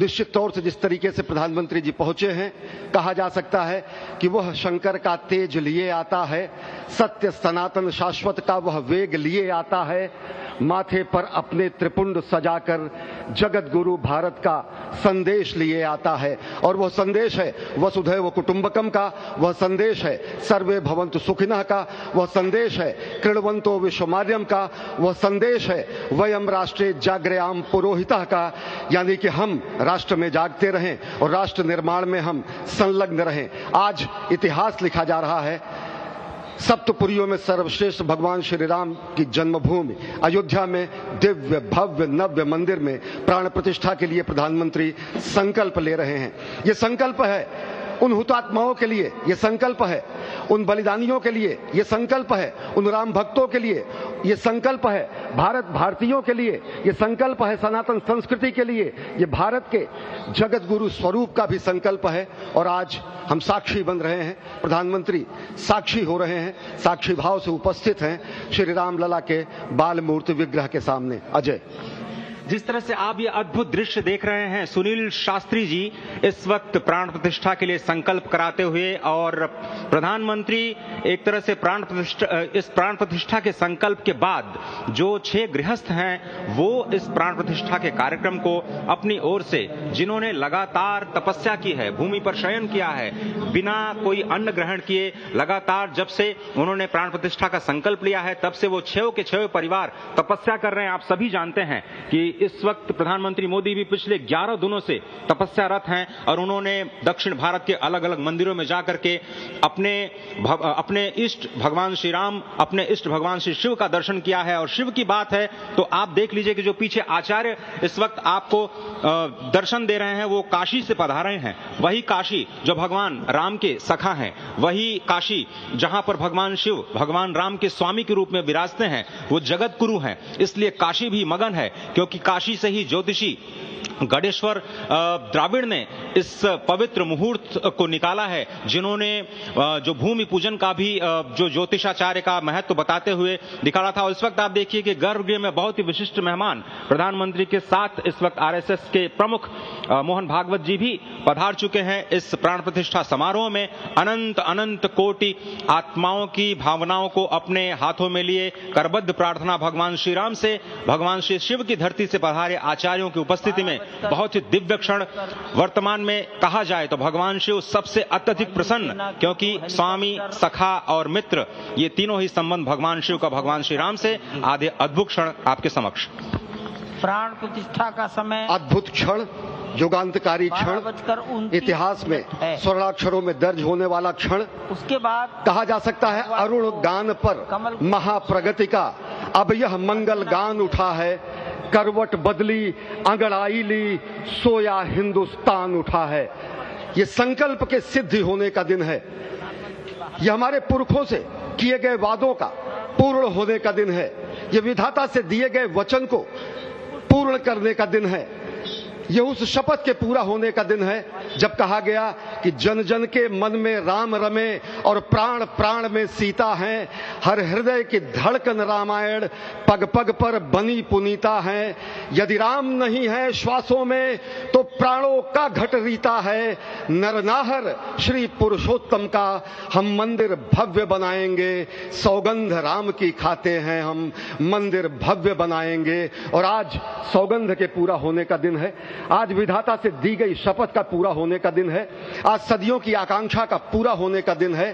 निश्चित तौर से जिस तरीके से प्रधानमंत्री जी पहुंचे हैं, कहा जा सकता है कि वह शंकर का तेज लिए आता है, सत्य सनातन शाश्वत का वह वेग लिए आता है, माथे पर अपने त्रिपुंड सजाकर जगत गुरु भारत का संदेश लिए आता है। और वह संदेश है वसुधैव कुटुंबकम का, वह संदेश है सर्वे भवन्तु सुखिनः का, वह संदेश है कृण्वन्तो विश्वमार्यम का, वह संदेश है वयम राष्ट्रे जाग्रयाम पुरोहितः का, यानी कि हम राष्ट्र में जागते रहें और राष्ट्र निर्माण में हम संलग्न रहें। आज इतिहास लिखा जा रहा है। सप्तपुरियों में सर्वश्रेष्ठ भगवान श्री राम की जन्मभूमि अयोध्या में दिव्य भव्य नव्य मंदिर में प्राण प्रतिष्ठा के लिए प्रधानमंत्री संकल्प ले रहे हैं। ये संकल्प है उन हुतात्माओं के लिए, ये संकल्प है उन बलिदानियों के लिए, ये संकल्प है उन राम भक्तों के लिए, ये संकल्प है भारत भारतीयों के लिए, ये संकल्प है सनातन संस्कृति के लिए, ये भारत के जगत गुरु स्वरूप का भी संकल्प है। और आज हम साक्षी बन रहे हैं, प्रधानमंत्री साक्षी हो रहे हैं, साक्षी भाव से उपस्थित हैं श्री राम लला के बाल मूर्ति विग्रह के सामने। अजय, जिस तरह से आप ये अद्भुत दृश्य देख रहे हैं, सुनील शास्त्री जी इस वक्त प्राण प्रतिष्ठा के लिए संकल्प कराते हुए, और प्रधानमंत्री एक तरह से इस प्राण प्रतिष्ठा के संकल्प के बाद जो 6 गृहस्थ हैं वो इस प्राण प्रतिष्ठा के कार्यक्रम को अपनी ओर से, जिन्होंने लगातार तपस्या की है, भूमि पर शयन किया है, बिना कोई अन्न ग्रहण किए लगातार जब से उन्होंने प्राण प्रतिष्ठा का संकल्प लिया है तब से वो 6 के 6 परिवार तपस्या कर रहे हैं। आप सभी जानते हैं कि इस वक्त प्रधानमंत्री मोदी भी पिछले 11 दिनों से तपस्यारत हैं और उन्होंने दक्षिण भारत के अलग अलग मंदिरों में जाकर के अपने इष्ट भगवान श्री राम, अपने इष्ट भगवान श्री शिव का दर्शन किया है। और शिव की बात है तो आप देख लीजिए कि जो पीछे आचार्य इस वक्त आपको दर्शन दे रहे हैं वो काशी से पधारे हैं। वही काशी जो भगवान राम के सखा हैं, वही काशी जहां पर भगवान शिव भगवान राम के स्वामी के रूप में विराजते हैं, वो जगत गुरु हैं। इसलिए काशी भी मगन है, क्योंकि काशी से ही ज्योतिषी गणेश्वर द्राविड़ ने इस पवित्र मुहूर्त को निकाला है, जिन्होंने जो भूमि पूजन का भी जो ज्योतिषाचार्य का महत्व बताते हुए निकाला था। और इस वक्त आप देखिए कि गर्भगृह में बहुत ही विशिष्ट मेहमान प्रधानमंत्री के साथ इस वक्त आरएसएस के प्रमुख मोहन भागवत जी भी पधार चुके हैं। इस प्राण प्रतिष्ठा समारोह में अनंत अनंत कोटि आत्माओं की भावनाओं को अपने हाथों में लिए करबद्ध प्रार्थना भगवान श्री राम से, भगवान श्री शिव की धरती से पधारे आचार्यों की उपस्थिति में बहुत ही दिव्य क्षण। वर्तमान में कहा जाए तो भगवान शिव सबसे अत्यधिक प्रसन्न, क्योंकि स्वामी, सखा और मित्र ये तीनों ही संबंध भगवान शिव का भगवान श्री राम से। आधे अद्भुत क्षण आपके समक्ष। प्राण प्रतिष्ठा का समय अद्भुत क्षण, युगांतकारी क्षण, इतिहास में स्वर्णाक्षरों में दर्ज होने वाला क्षण। उसके बाद कहा जा सकता है अरुण गान पर महाप्रगति का अब यह मंगल गान उठा है, करवट बदली अंगड़ाई ली सोया हिंदुस्तान उठा है। ये संकल्प के सिद्धि होने का दिन है, यह हमारे पुरखों से किए गए वादों का पूर्ण होने का दिन है, यह विधाता से दिए गए वचन को पूर्ण करने का दिन है, यह उस शपथ के पूरा होने का दिन है जब कहा गया कि जन जन के मन में राम रमे और प्राण प्राण में सीता है, हर हृदय की धड़कन रामायण पग पग पर बनी पुनीता है। यदि राम नहीं है श्वासों में तो प्राणों का घट रीता है, नरनाहर श्री पुरुषोत्तम का हम मंदिर भव्य बनाएंगे, सौगंध राम की खाते हैं हम मंदिर भव्य बनाएंगे। और आज सौगंध के पूरा होने का दिन है, आज विधाता से दी गई शपथ का पूरा होने का दिन है, आज सदियों की आकांक्षा का पूरा होने का दिन है।